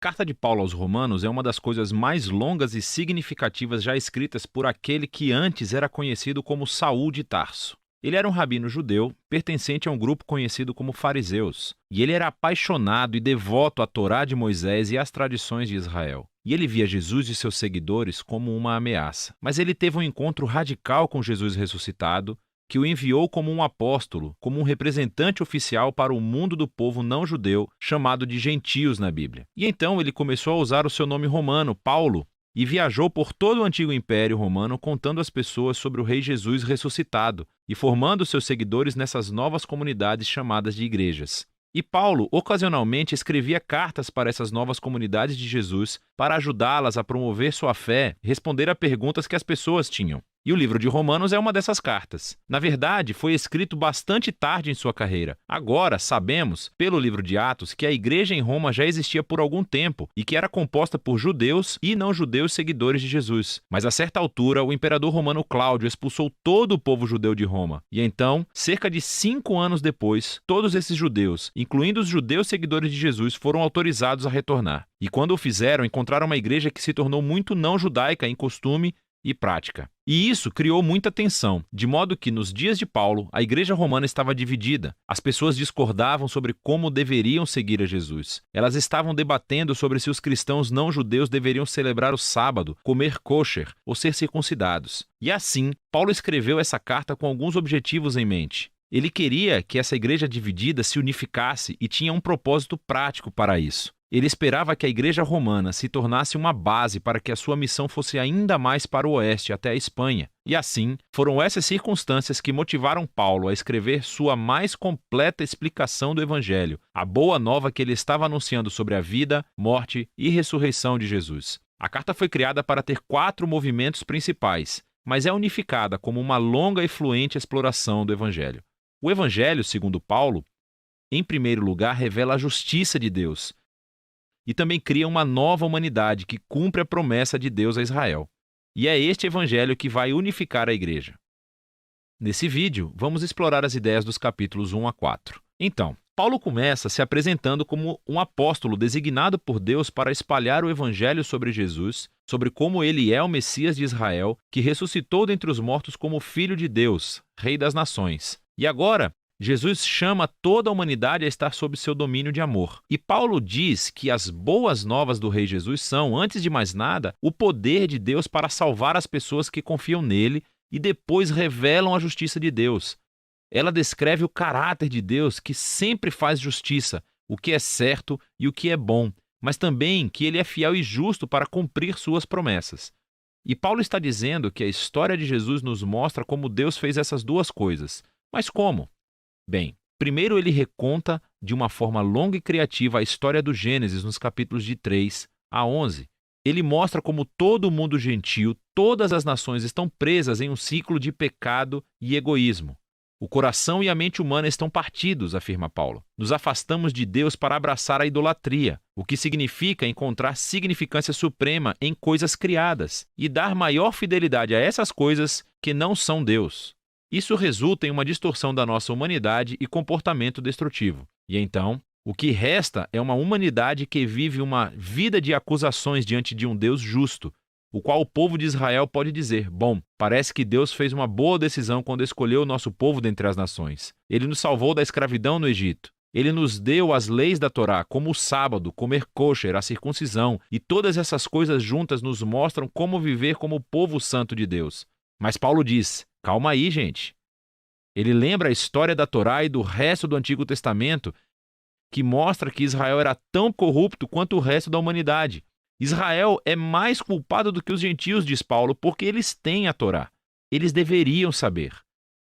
Carta de Paulo aos Romanos é uma das coisas mais longas e significativas já escritas por aquele que antes era conhecido como Saul de Tarso. Ele era um rabino judeu, pertencente a um grupo conhecido como fariseus, e ele era apaixonado e devoto à Torá de Moisés e às tradições de Israel. E ele via Jesus e seus seguidores como uma ameaça. Mas ele teve um encontro radical com Jesus ressuscitado, que o enviou como um apóstolo, como um representante oficial para o mundo do povo não judeu, chamado de gentios na Bíblia. E então ele começou a usar o seu nome romano, Paulo, e viajou por todo o antigo Império Romano contando às pessoas sobre o Rei Jesus ressuscitado e formando seus seguidores nessas novas comunidades chamadas de igrejas. E Paulo, ocasionalmente, escrevia cartas para essas novas comunidades de Jesus para ajudá-las a promover sua fé e responder a perguntas que as pessoas tinham. E o livro de Romanos é uma dessas cartas. Na verdade, foi escrito bastante tarde em sua carreira. Agora, sabemos, pelo livro de Atos, que a igreja em Roma já existia por algum tempo e que era composta por judeus e não-judeus seguidores de Jesus. Mas a certa altura, o imperador romano Cláudio expulsou todo o povo judeu de Roma. E então, cerca de 5 anos depois, todos esses judeus, incluindo os judeus seguidores de Jesus, foram autorizados a retornar. E quando o fizeram, encontraram uma igreja que se tornou muito não-judaica em costume e prática. E isso criou muita tensão, de modo que nos dias de Paulo, a igreja romana estava dividida. As pessoas discordavam sobre como deveriam seguir a Jesus. Elas estavam debatendo sobre se os cristãos não-judeus deveriam celebrar o sábado, comer kosher ou ser circuncidados. E assim, Paulo escreveu essa carta com alguns objetivos em mente. Ele queria que essa igreja dividida se unificasse e tinha um propósito prático para isso. Ele esperava que a igreja romana se tornasse uma base para que a sua missão fosse ainda mais para o oeste, até a Espanha. E assim, foram essas circunstâncias que motivaram Paulo a escrever sua mais completa explicação do Evangelho, a boa nova que ele estava anunciando sobre a vida, morte e ressurreição de Jesus. A carta foi criada para ter 4 movimentos principais, mas é unificada como uma longa e fluente exploração do Evangelho. O Evangelho, segundo Paulo, em primeiro lugar, revela a justiça de Deus, e também cria uma nova humanidade que cumpre a promessa de Deus a Israel. E é este evangelho que vai unificar a igreja. Nesse vídeo, vamos explorar as ideias dos capítulos 1 a 4. Então, Paulo começa se apresentando como um apóstolo designado por Deus para espalhar o evangelho sobre Jesus, sobre como ele é o Messias de Israel, que ressuscitou dentre os mortos como Filho de Deus, Rei das Nações. E agora, Jesus chama toda a humanidade a estar sob seu domínio de amor. E Paulo diz que as boas novas do Rei Jesus são, antes de mais nada, o poder de Deus para salvar as pessoas que confiam nele e depois revelam a justiça de Deus. Ela descreve o caráter de Deus que sempre faz justiça, o que é certo e o que é bom, mas também que ele é fiel e justo para cumprir suas promessas. E Paulo está dizendo que a história de Jesus nos mostra como Deus fez essas duas coisas. Mas como? Bem, primeiro ele reconta de uma forma longa e criativa a história do Gênesis nos capítulos de 3 a 11. Ele mostra como todo o mundo gentil, todas as nações estão presas em um ciclo de pecado e egoísmo. O coração e a mente humana estão partidos, afirma Paulo. Nos afastamos de Deus para abraçar a idolatria, o que significa encontrar significância suprema em coisas criadas e dar maior fidelidade a essas coisas que não são Deus. Isso resulta em uma distorção da nossa humanidade e comportamento destrutivo. E então, o que resta é uma humanidade que vive uma vida de acusações diante de um Deus justo, o qual o povo de Israel pode dizer: bom, parece que Deus fez uma boa decisão quando escolheu o nosso povo dentre as nações. Ele nos salvou da escravidão no Egito. Ele nos deu as leis da Torá, como o sábado, comer kosher, a circuncisão, e todas essas coisas juntas nos mostram como viver como povo santo de Deus. Mas Paulo diz: calma aí, gente. Ele lembra a história da Torá e do resto do Antigo Testamento, que mostra que Israel era tão corrupto quanto o resto da humanidade. Israel é mais culpado do que os gentios, diz Paulo, porque eles têm a Torá. Eles deveriam saber.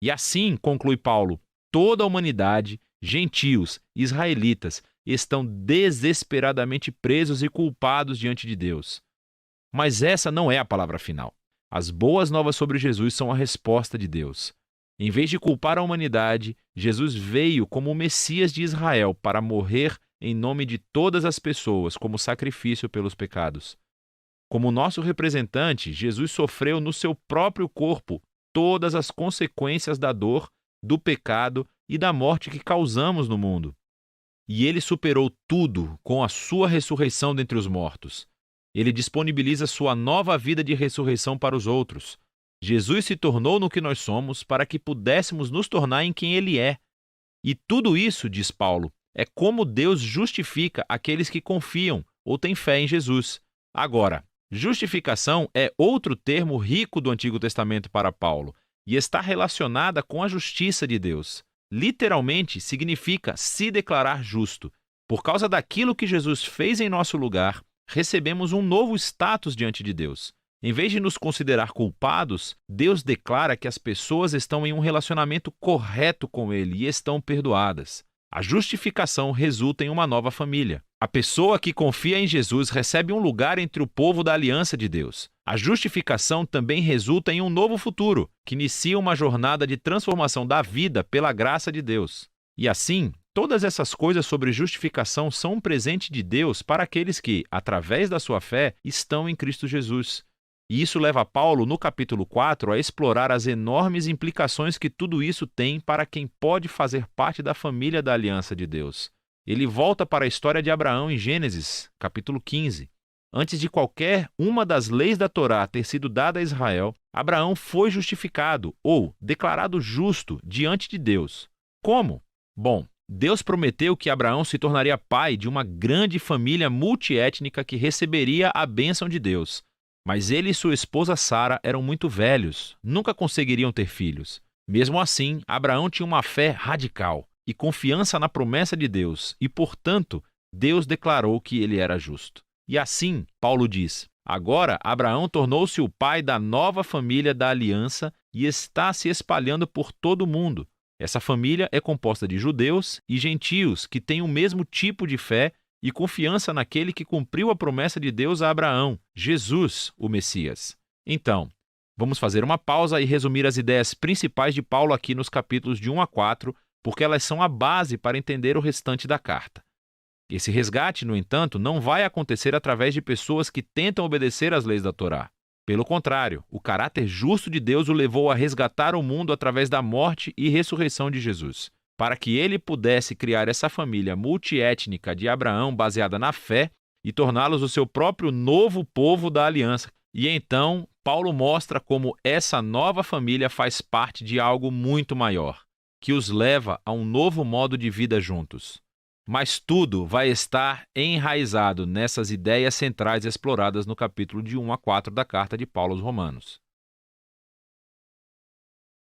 E assim, conclui Paulo, toda a humanidade, gentios, israelitas, estão desesperadamente presos e culpados diante de Deus. Mas essa não é a palavra final. As boas novas sobre Jesus são a resposta de Deus. Em vez de culpar a humanidade, Jesus veio como o Messias de Israel para morrer em nome de todas as pessoas como sacrifício pelos pecados. Como nosso representante, Jesus sofreu no seu próprio corpo todas as consequências da dor, do pecado e da morte que causamos no mundo. E ele superou tudo com a sua ressurreição dentre os mortos. Ele disponibiliza sua nova vida de ressurreição para os outros. Jesus se tornou no que nós somos para que pudéssemos nos tornar em quem ele é. E tudo isso, diz Paulo, é como Deus justifica aqueles que confiam ou têm fé em Jesus. Agora, justificação é outro termo rico do Antigo Testamento para Paulo e está relacionada com a justiça de Deus. Literalmente significa se declarar justo. Por causa daquilo que Jesus fez em nosso lugar, recebemos um novo status diante de Deus. Em vez de nos considerar culpados, Deus declara que as pessoas estão em um relacionamento correto com Ele e estão perdoadas. A justificação resulta em uma nova família. A pessoa que confia em Jesus recebe um lugar entre o povo da aliança de Deus. A justificação também resulta em um novo futuro, que inicia uma jornada de transformação da vida pela graça de Deus. E assim, todas essas coisas sobre justificação são um presente de Deus para aqueles que, através da sua fé, estão em Cristo Jesus. E isso leva Paulo, no capítulo 4, a explorar as enormes implicações que tudo isso tem para quem pode fazer parte da família da aliança de Deus. Ele volta para a história de Abraão em Gênesis, capítulo 15. Antes de qualquer uma das leis da Torá ter sido dada a Israel, Abraão foi justificado ou declarado justo diante de Deus. Como? Bom, Deus prometeu que Abraão se tornaria pai de uma grande família multiétnica que receberia a bênção de Deus. Mas ele e sua esposa Sara eram muito velhos, nunca conseguiriam ter filhos. Mesmo assim, Abraão tinha uma fé radical e confiança na promessa de Deus, e, portanto, Deus declarou que ele era justo. E assim, Paulo diz, agora Abraão tornou-se o pai da nova família da aliança e está se espalhando por todo o mundo. Essa família é composta de judeus e gentios que têm o mesmo tipo de fé e confiança naquele que cumpriu a promessa de Deus a Abraão, Jesus, o Messias. Então, vamos fazer uma pausa e resumir as ideias principais de Paulo aqui nos capítulos de 1 a 4, porque elas são a base para entender o restante da carta. Esse resgate, no entanto, não vai acontecer através de pessoas que tentam obedecer às leis da Torá. Pelo contrário, o caráter justo de Deus o levou a resgatar o mundo através da morte e ressurreição de Jesus. Para que ele pudesse criar essa família multiétnica de Abraão baseada na fé e torná-los o seu próprio novo povo da aliança. E então, Paulo mostra como essa nova família faz parte de algo muito maior, que os leva a um novo modo de vida juntos. Mas tudo vai estar enraizado nessas ideias centrais exploradas no capítulo de 1 a 4 da carta de Paulo aos Romanos.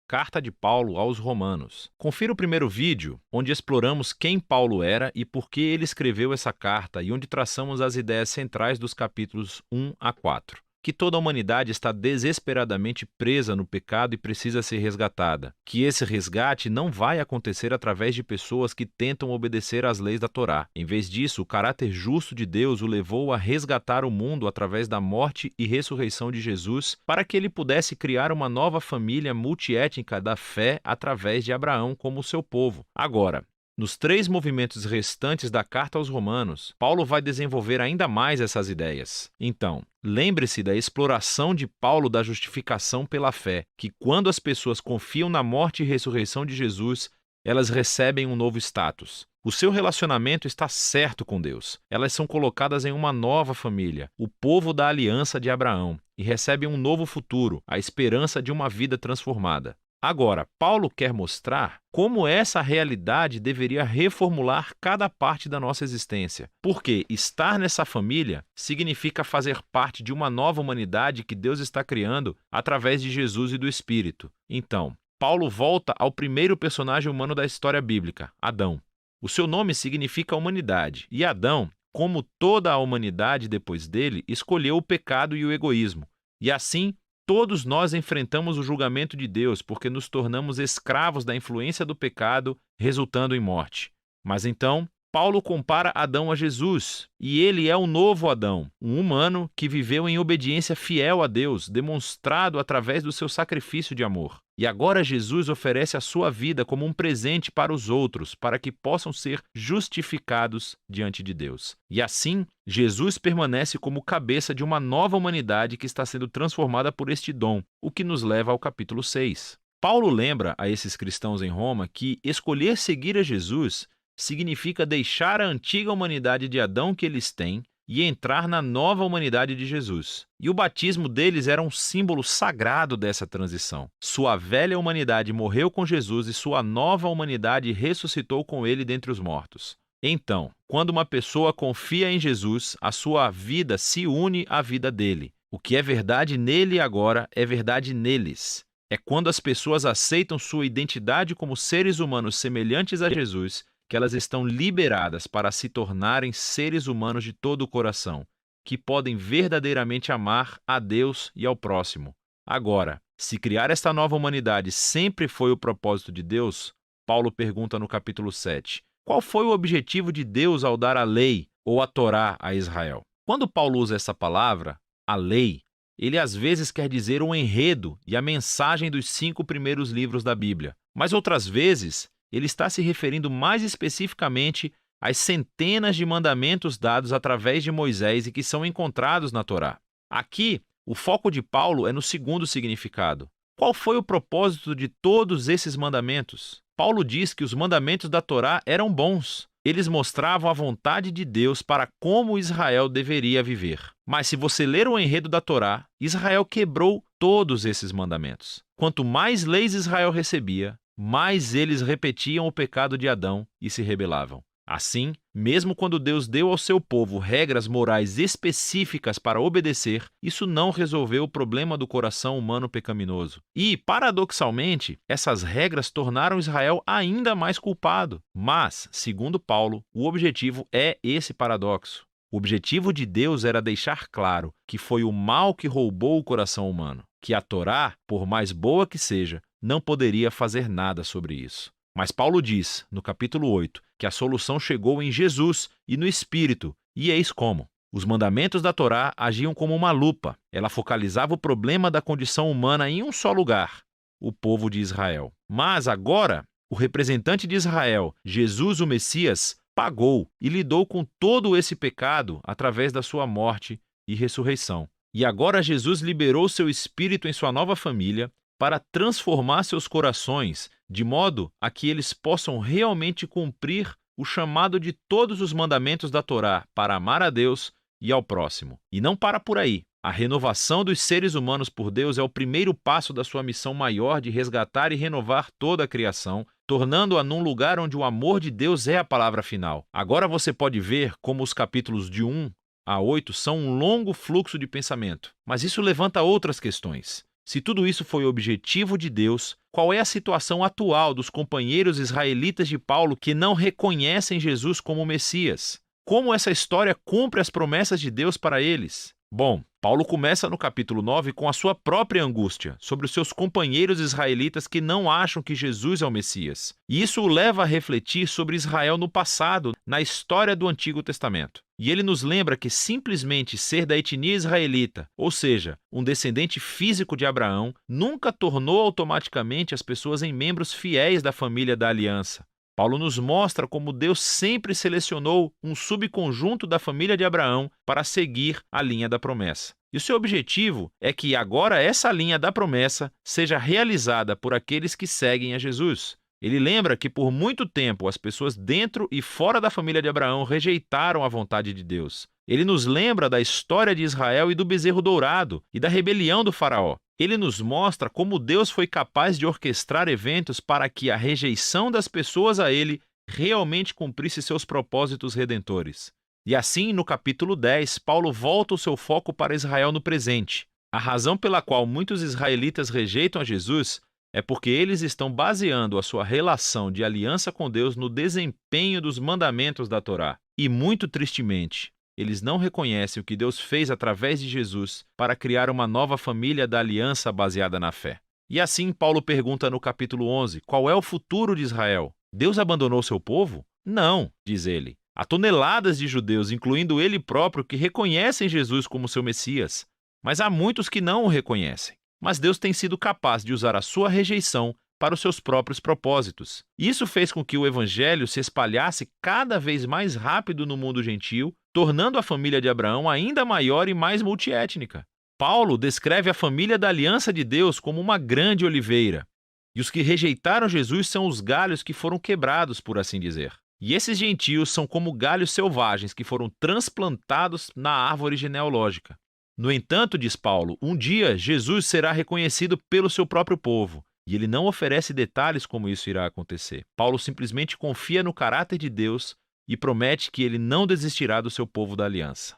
Carta de Paulo aos Romanos. Confira o primeiro vídeo, onde exploramos quem Paulo era e por que ele escreveu essa carta e onde traçamos as ideias centrais dos capítulos 1 a 4. Que toda a humanidade está desesperadamente presa no pecado e precisa ser resgatada. Que esse resgate não vai acontecer através de pessoas que tentam obedecer às leis da Torá. Em vez disso, o caráter justo de Deus o levou a resgatar o mundo através da morte e ressurreição de Jesus, para que ele pudesse criar uma nova família multiétnica da fé através de Abraão como seu povo. Agora, nos 3 movimentos restantes da carta aos Romanos, Paulo vai desenvolver ainda mais essas ideias. Então, lembre-se da exploração de Paulo da justificação pela fé, que quando as pessoas confiam na morte e ressurreição de Jesus, elas recebem um novo status. O seu relacionamento está certo com Deus. Elas são colocadas em uma nova família, o povo da aliança de Abraão, e recebem um novo futuro, a esperança de uma vida transformada. Agora, Paulo quer mostrar como essa realidade deveria reformular cada parte da nossa existência. Porque estar nessa família significa fazer parte de uma nova humanidade que Deus está criando através de Jesus e do Espírito. Então, Paulo volta ao primeiro personagem humano da história bíblica, Adão. O seu nome significa humanidade, e Adão, como toda a humanidade depois dele, escolheu o pecado e o egoísmo. E assim, todos nós enfrentamos o julgamento de Deus porque nos tornamos escravos da influência do pecado, resultando em morte. Mas então, Paulo compara Adão a Jesus, e ele é o novo Adão, um humano que viveu em obediência fiel a Deus, demonstrado através do seu sacrifício de amor. E agora Jesus oferece a sua vida como um presente para os outros, para que possam ser justificados diante de Deus. E assim, Jesus permanece como cabeça de uma nova humanidade que está sendo transformada por este dom, o que nos leva ao capítulo 6. Paulo lembra a esses cristãos em Roma que escolher seguir a Jesus significa deixar a antiga humanidade de Adão que eles têm e entrar na nova humanidade de Jesus. E o batismo deles era um símbolo sagrado dessa transição. Sua velha humanidade morreu com Jesus e sua nova humanidade ressuscitou com ele dentre os mortos. Então, quando uma pessoa confia em Jesus, a sua vida se une à vida dele. O que é verdade nele agora é verdade neles. É quando as pessoas aceitam sua identidade como seres humanos semelhantes a Jesus que elas estão liberadas para se tornarem seres humanos de todo o coração, que podem verdadeiramente amar a Deus e ao próximo. Agora, se criar esta nova humanidade sempre foi o propósito de Deus, Paulo pergunta no capítulo 7, qual foi o objetivo de Deus ao dar a lei ou a Torá a Israel? Quando Paulo usa essa palavra, a lei, ele às vezes quer dizer o enredo e a mensagem dos 5 primeiros livros da Bíblia, mas outras vezes ele está se referindo mais especificamente às centenas de mandamentos dados através de Moisés e que são encontrados na Torá. Aqui, o foco de Paulo é no segundo significado. Qual foi o propósito de todos esses mandamentos? Paulo diz que os mandamentos da Torá eram bons. Eles mostravam a vontade de Deus para como Israel deveria viver. Mas se você ler o enredo da Torá, Israel quebrou todos esses mandamentos. Quanto mais leis Israel recebia, mais eles repetiam o pecado de Adão e se rebelavam. Assim, mesmo quando Deus deu ao seu povo regras morais específicas para obedecer, isso não resolveu o problema do coração humano pecaminoso. E, paradoxalmente, essas regras tornaram Israel ainda mais culpado. Mas, segundo Paulo, o objetivo é esse paradoxo. O objetivo de Deus era deixar claro que foi o mal que roubou o coração humano, que a Torá, por mais boa que seja, não poderia fazer nada sobre isso. Mas Paulo diz, no capítulo 8, que a solução chegou em Jesus e no Espírito, e eis como. Os mandamentos da Torá agiam como uma lupa. Ela focalizava o problema da condição humana em um só lugar, o povo de Israel. Mas agora, o representante de Israel, Jesus o Messias, pagou e lidou com todo esse pecado através da sua morte e ressurreição. E agora Jesus liberou seu Espírito em sua nova família para transformar seus corações de modo a que eles possam realmente cumprir o chamado de todos os mandamentos da Torá para amar a Deus e ao próximo. E não para por aí. A renovação dos seres humanos por Deus é o primeiro passo da sua missão maior de resgatar e renovar toda a criação, tornando-a num lugar onde o amor de Deus é a palavra final. Agora você pode ver como os capítulos de 1 a 8 são um longo fluxo de pensamento. Mas isso levanta outras questões. Se tudo isso foi o objetivo de Deus, qual é a situação atual dos companheiros israelitas de Paulo que não reconhecem Jesus como Messias? Como essa história cumpre as promessas de Deus para eles? Bom, Paulo começa no capítulo 9 com a sua própria angústia sobre os seus companheiros israelitas que não acham que Jesus é o Messias. E isso o leva a refletir sobre Israel no passado, na história do Antigo Testamento. E ele nos lembra que simplesmente ser da etnia israelita, ou seja, um descendente físico de Abraão, nunca tornou automaticamente as pessoas em membros fiéis da família da aliança. Paulo nos mostra como Deus sempre selecionou um subconjunto da família de Abraão para seguir a linha da promessa. E o seu objetivo é que agora essa linha da promessa seja realizada por aqueles que seguem a Jesus. Ele lembra que por muito tempo as pessoas dentro e fora da família de Abraão rejeitaram a vontade de Deus. Ele nos lembra da história de Israel e do bezerro dourado e da rebelião do faraó. Ele nos mostra como Deus foi capaz de orquestrar eventos para que a rejeição das pessoas a ele realmente cumprisse seus propósitos redentores. E assim, no capítulo 10, Paulo volta o seu foco para Israel no presente. A razão pela qual muitos israelitas rejeitam a Jesus é porque eles estão baseando a sua relação de aliança com Deus no desempenho dos mandamentos da Torá. E muito tristemente, eles não reconhecem o que Deus fez através de Jesus para criar uma nova família da aliança baseada na fé. E assim Paulo pergunta no capítulo 11, qual é o futuro de Israel? Deus abandonou seu povo? Não, diz ele. Há toneladas de judeus, incluindo ele próprio, que reconhecem Jesus como seu Messias. Mas há muitos que não o reconhecem. Mas Deus tem sido capaz de usar a sua rejeição para os seus próprios propósitos. Isso fez com que o evangelho se espalhasse cada vez mais rápido no mundo gentil, tornando a família de Abraão ainda maior e mais multiétnica. Paulo descreve a família da aliança de Deus como uma grande oliveira, e os que rejeitaram Jesus são os galhos que foram quebrados, por assim dizer. E esses gentios são como galhos selvagens que foram transplantados na árvore genealógica. No entanto, diz Paulo, um dia Jesus será reconhecido pelo seu próprio povo. E ele não oferece detalhes como isso irá acontecer. Paulo simplesmente confia no caráter de Deus e promete que ele não desistirá do seu povo da aliança.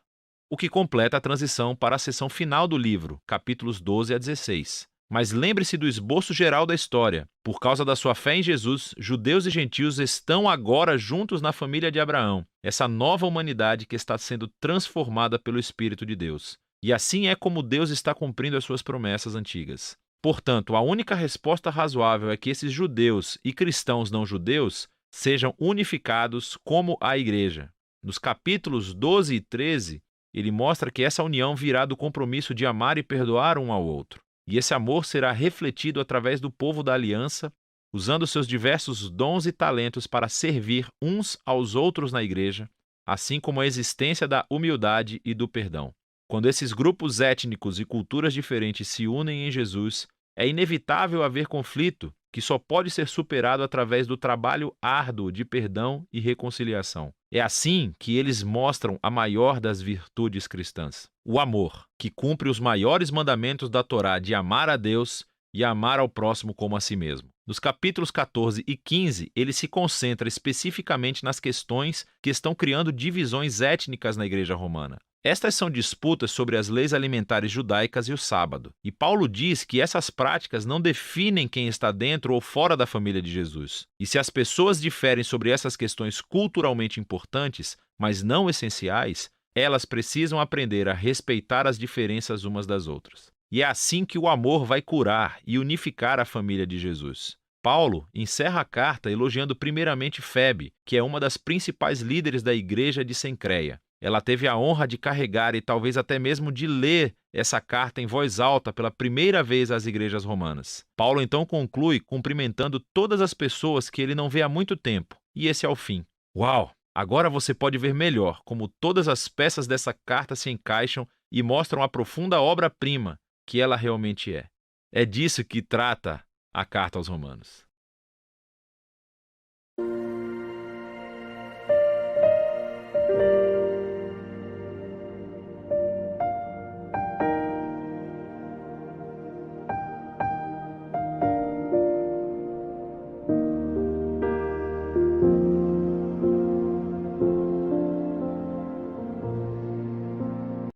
O que completa a transição para a seção final do livro, capítulos 12 a 16. Mas lembre-se do esboço geral da história. Por causa da sua fé em Jesus, judeus e gentios estão agora juntos na família de Abraão, essa nova humanidade que está sendo transformada pelo Espírito de Deus. E assim é como Deus está cumprindo as suas promessas antigas. Portanto, a única resposta razoável é que esses judeus e cristãos não judeus sejam unificados como a igreja. Nos capítulos 12 e 13, ele mostra que essa união virá do compromisso de amar e perdoar um ao outro. E esse amor será refletido através do povo da aliança, usando seus diversos dons e talentos para servir uns aos outros na igreja, assim como a existência da humildade e do perdão. Quando esses grupos étnicos e culturas diferentes se unem em Jesus, é inevitável haver conflito que só pode ser superado através do trabalho árduo de perdão e reconciliação. É assim que eles mostram a maior das virtudes cristãs, o amor, que cumpre os maiores mandamentos da Torá de amar a Deus e amar ao próximo como a si mesmo. Nos capítulos 14 e 15, ele se concentra especificamente nas questões que estão criando divisões étnicas na igreja romana. Estas são disputas sobre as leis alimentares judaicas e o sábado. E Paulo diz que essas práticas não definem quem está dentro ou fora da família de Jesus. E se as pessoas diferem sobre essas questões culturalmente importantes, mas não essenciais, elas precisam aprender a respeitar as diferenças umas das outras. E é assim que o amor vai curar e unificar a família de Jesus. Paulo encerra a carta elogiando primeiramente Febe, que é uma das principais líderes da igreja de Cencreia. Ela teve a honra de carregar e talvez até mesmo de ler essa carta em voz alta pela primeira vez às igrejas romanas. Paulo então conclui cumprimentando todas as pessoas que ele não vê há muito tempo. E esse é o fim. Uau! Agora você pode ver melhor como todas as peças dessa carta se encaixam e mostram a profunda obra-prima que ela realmente é. É disso que trata a carta aos Romanos.